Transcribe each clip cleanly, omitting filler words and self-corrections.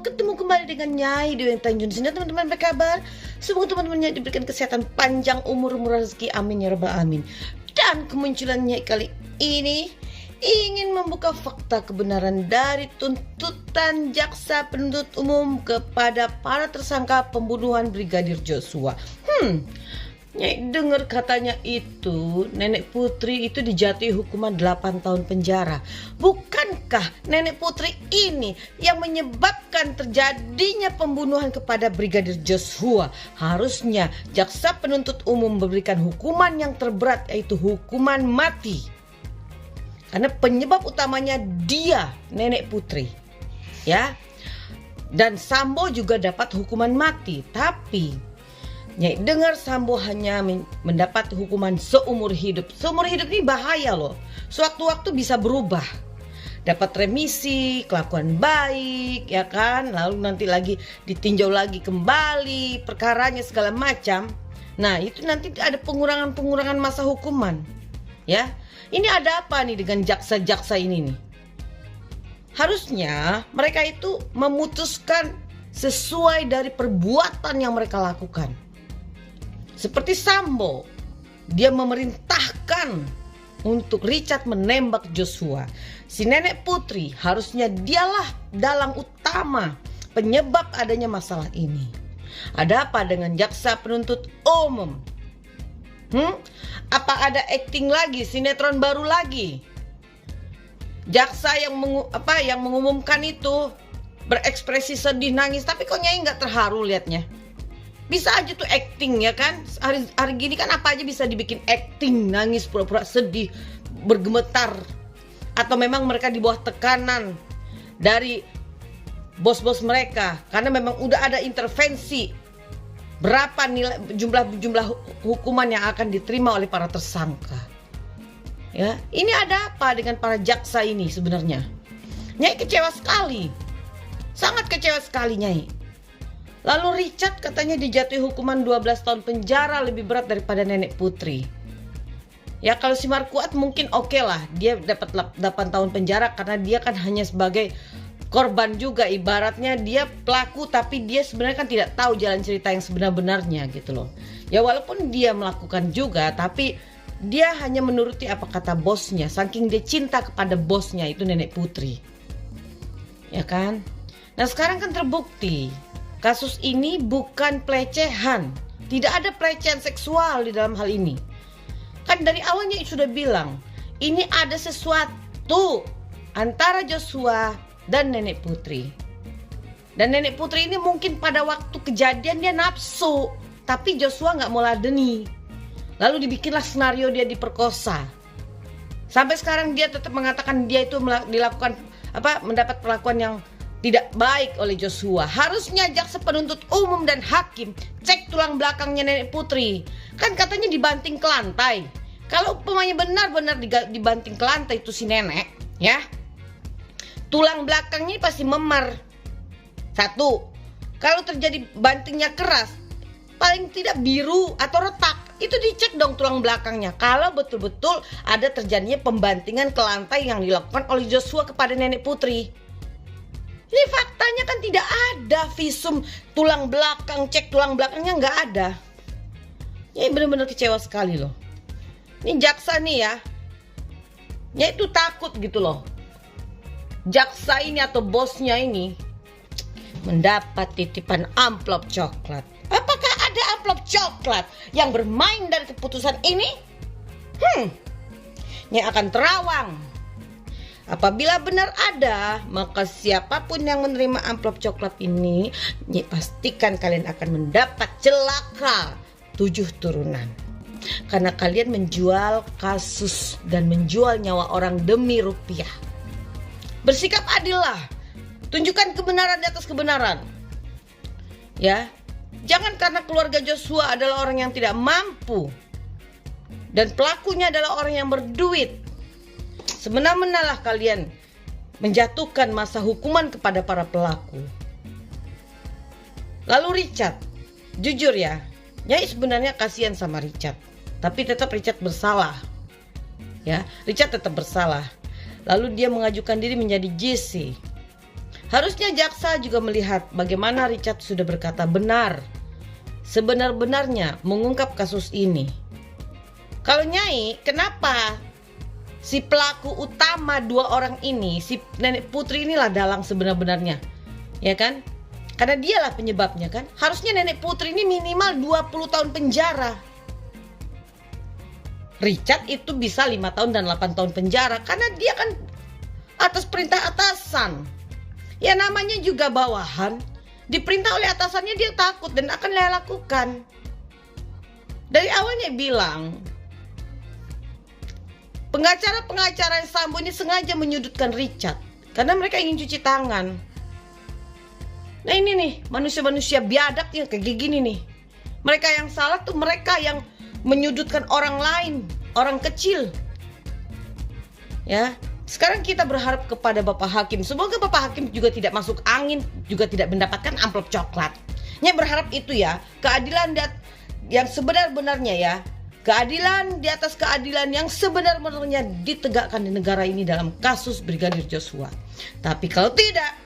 ketemu kembali dengan Nyai Dewi Tanjung. Sini teman-teman, apa kabar? Semoga teman-temannya diberikan kesehatan panjang, umur rezeki, amin ya rabbal alamin. Dan kemunculan Nyai kali ini ingin membuka fakta kebenaran dari tuntutan jaksa penuntut umum kepada para tersangka pembunuhan Brigadir Joshua. Nyai dengar katanya itu Nenek Putri itu dijatuhi hukuman 8 tahun penjara. Bukankah Nenek Putri ini yang menyebabkan terjadinya pembunuhan kepada Brigadir Joshua? Harusnya jaksa penuntut umum memberikan hukuman yang terberat, yaitu hukuman mati. Karena penyebab utamanya dia, Nenek Putri. Ya. Dan Sambo juga dapat hukuman mati, tapi Nyai dengar Sambo hanya mendapat hukuman seumur hidup. Seumur hidup ini bahaya loh. Sewaktu-waktu bisa berubah. Dapat remisi, kelakuan baik, ya kan? Lalu nanti lagi ditinjau lagi kembali, perkaranya segala macam. Nah, itu nanti ada pengurangan masa hukuman. Ya. Ini ada apa nih dengan jaksa-jaksa ini nih? Harusnya mereka itu memutuskan sesuai dari perbuatan yang mereka lakukan. Seperti Sambo, dia memerintahkan untuk Richard menembak Joshua. Si Nenek Putri harusnya dialah dalang utama penyebab adanya masalah ini. Ada apa dengan jaksa penuntut umum? Apa ada acting lagi, sinetron baru lagi? Jaksa yang mengumumkan itu berekspresi sedih, nangis, tapi kok Nyai nggak terharu liatnya? Bisa aja tuh acting, ya kan? Hari gini kan apa aja bisa dibikin acting, nangis, pura-pura sedih, bergemetar. Atau memang mereka di bawah tekanan dari bos-bos mereka, karena memang udah ada intervensi berapa nilai jumlah hukuman yang akan diterima oleh para tersangka. Ya, ini ada apa dengan para jaksa ini sebenarnya? Nyai kecewa sekali. Sangat kecewa sekali Nyai. Lalu Richard katanya dijatuhi hukuman 12 tahun penjara, lebih berat daripada Nenek Putri. Ya kalau si Markuat mungkin oke lah, dia dapat 8 tahun penjara karena dia kan hanya sebagai korban juga. Ibaratnya dia pelaku tapi dia sebenarnya kan tidak tahu jalan cerita yang sebenar-benarnya gitu loh. Ya walaupun dia melakukan juga, tapi dia hanya menuruti apa kata bosnya. Saking dia cinta kepada bosnya itu Nenek Putri. Ya kan? Nah sekarang kan terbukti kasus ini bukan pelecehan. Tidak ada pelecehan seksual di dalam hal ini. Kan dari awalnya sudah bilang, ini ada sesuatu antara Joshua dan Nenek Putri. Dan Nenek Putri ini mungkin pada waktu kejadian dia nafsu, tapi Joshua gak mau ladeni. Lalu dibikinlah skenario dia diperkosa. Sampai sekarang dia tetap mengatakan dia itu mendapat perlakuan yang tidak baik oleh Joshua. Harusnya jaksa penuntut umum dan hakim cek tulang belakangnya Nenek Putri. Kan katanya dibanting ke lantai. Kalau umpamanya benar-benar dibanting ke lantai itu si nenek, ya, tulang belakangnya pasti memar. Satu, kalau terjadi bantingnya keras, paling tidak biru atau retak, itu dicek dong tulang belakangnya. Kalau betul-betul ada terjadinya pembantingan ke lantai yang dilakukan oleh Joshua kepada Nenek Putri. Ini faktanya kan tidak ada visum tulang belakang, cek tulang belakangnya nggak ada. Ini benar-benar kecewa sekali loh. Ini jaksa nih ya, itu takut gitu loh. Jaksa ini atau bosnya ini mendapat titipan amplop coklat. Apakah ada amplop coklat yang bermain dari keputusan ini? Ini akan terawang. Apabila benar ada, maka siapapun yang menerima amplop coklat ini, pastikan kalian akan mendapat celaka 7 turunan. Karena kalian menjual kasus dan menjual nyawa orang demi rupiah. Bersikap adillah. Tunjukkan kebenaran di atas kebenaran. Ya, jangan karena keluarga Joshua adalah orang yang tidak mampu dan pelakunya adalah orang yang berduit, semena-menalah kalian menjatuhkan masa hukuman kepada para pelaku. Lalu Richard, jujur ya, Nyai sebenarnya kasihan sama Richard, tapi tetap Richard bersalah. Ya, Richard tetap bersalah. Lalu dia mengajukan diri menjadi JC. Harusnya jaksa juga melihat bagaimana Richard sudah berkata benar, sebenar-benarnya mengungkap kasus ini. Kalau Nyai, kenapa si pelaku utama 2 orang ini, si nenek Putri inilah dalang sebenar-benarnya, ya kan? Karena dialah penyebabnya kan. Harusnya nenek Putri ini minimal 20 tahun penjara. Richard itu bisa 5 tahun dan 8 tahun penjara karena dia kan atas perintah atasan. Ya namanya juga bawahan, diperintah oleh atasannya dia takut dan akan dia lakukan. Dari awalnya bilang, pengacara-pengacara Sambo ini sengaja menyudutkan Richard karena mereka ingin cuci tangan. Nah ini nih, manusia-manusia biadab yang kayak gini nih. Mereka yang salah tuh mereka yang menyudutkan orang lain, orang kecil. Ya. Sekarang kita berharap kepada Bapak Hakim. Semoga Bapak Hakim juga tidak masuk angin, juga tidak mendapatkan amplop coklat. Nyai berharap itu ya, keadilan yang sebenar-benarnya ya. Keadilan di atas keadilan yang sebenar-benarnya ditegakkan di negara ini dalam kasus Brigadir Joshua. Tapi kalau tidak,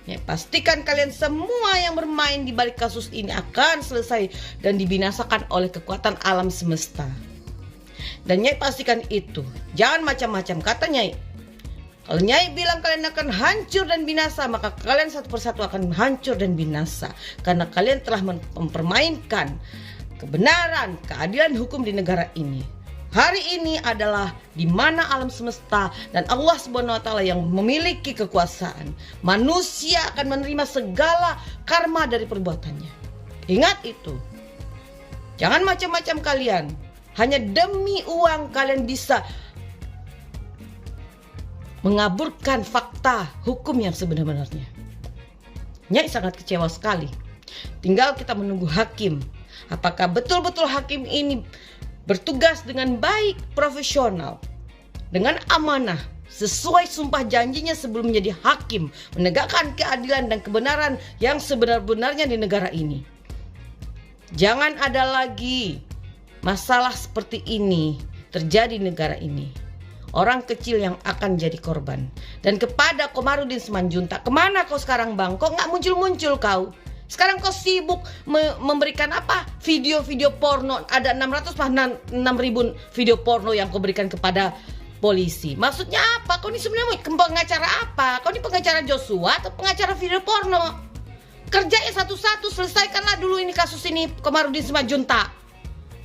ya pastikan kalian semua yang bermain di balik kasus ini akan selesai dan dibinasakan oleh kekuatan alam semesta. Dan Nyai pastikan itu. Jangan macam-macam, kata Nyai. Kalau Nyai bilang kalian akan hancur dan binasa, maka kalian satu persatu akan hancur dan binasa. Karena kalian telah mempermainkan kebenaran, keadilan hukum di negara ini. Hari ini adalah di mana alam semesta dan Allah Subhanahu wa taala yang memiliki kekuasaan. Manusia akan menerima segala karma dari perbuatannya. Ingat itu. Jangan macam-macam kalian. Hanya demi uang kalian bisa mengaburkan fakta hukum yang sebenar-benarnya. Nyai sangat kecewa sekali. Tinggal kita menunggu hakim. Apakah betul-betul hakim ini bertugas dengan baik, profesional, dengan amanah, sesuai sumpah janjinya sebelum menjadi hakim, menegakkan keadilan dan kebenaran yang sebenar-benarnya di negara ini. Jangan ada lagi masalah seperti ini terjadi di negara ini. Orang kecil yang akan jadi korban. Dan kepada Komarudin Simanjuntak, kemana kau sekarang bang? Kok gak muncul-muncul kau? Sekarang kau sibuk memberikan apa? Video-video porno. Ada 600 ribu video porno yang kau berikan kepada polisi. Maksudnya apa? Kau ini sebenarnya pengacara apa? Kau ini pengacara Joshua atau pengacara video porno? Kerjanya satu-satu, selesaikanlah dulu ini kasus ini Komarudin Simanjuntak.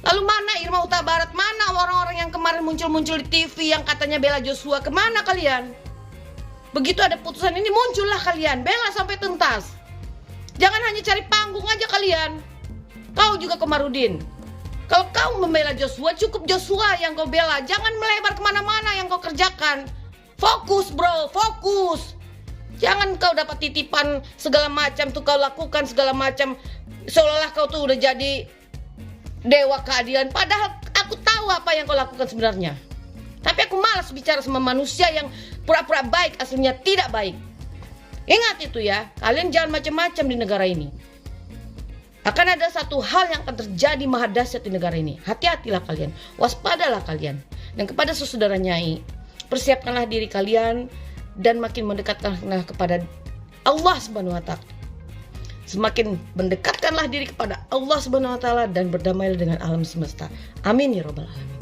Lalu mana Irma Huta Barat? Mana orang-orang yang kemarin muncul-muncul di TV yang katanya bela Joshua? Kemana kalian? Begitu ada putusan ini muncullah kalian, bela sampai tuntas. Jangan hanya cari panggung aja kalian. Kau juga Komarudin. Kalau kau membela Joshua, cukup Joshua yang kau bela. Jangan melebar kemana-mana yang kau kerjakan. Fokus bro, fokus. Jangan kau dapat titipan segala macam tuh kau lakukan segala macam. Seolah-olah kau tuh udah jadi dewa keadilan, padahal aku tahu apa yang kau lakukan sebenarnya. Tapi aku malas bicara sama manusia yang pura-pura baik, aslinya tidak baik. Ingat itu ya, kalian jangan macam-macam di negara ini. Akan ada satu hal yang akan terjadi maha dahsyat di negara ini. Hati-hatilah kalian, waspadalah kalian. Dan kepada saudara Nyai, persiapkanlah diri kalian dan makin mendekatkanlah kepada Allah Subhanahu wa taala. Semakin mendekatkanlah diri kepada Allah Subhanahu wa taala dan berdamailah dengan alam semesta. Amin ya rabbal alamin.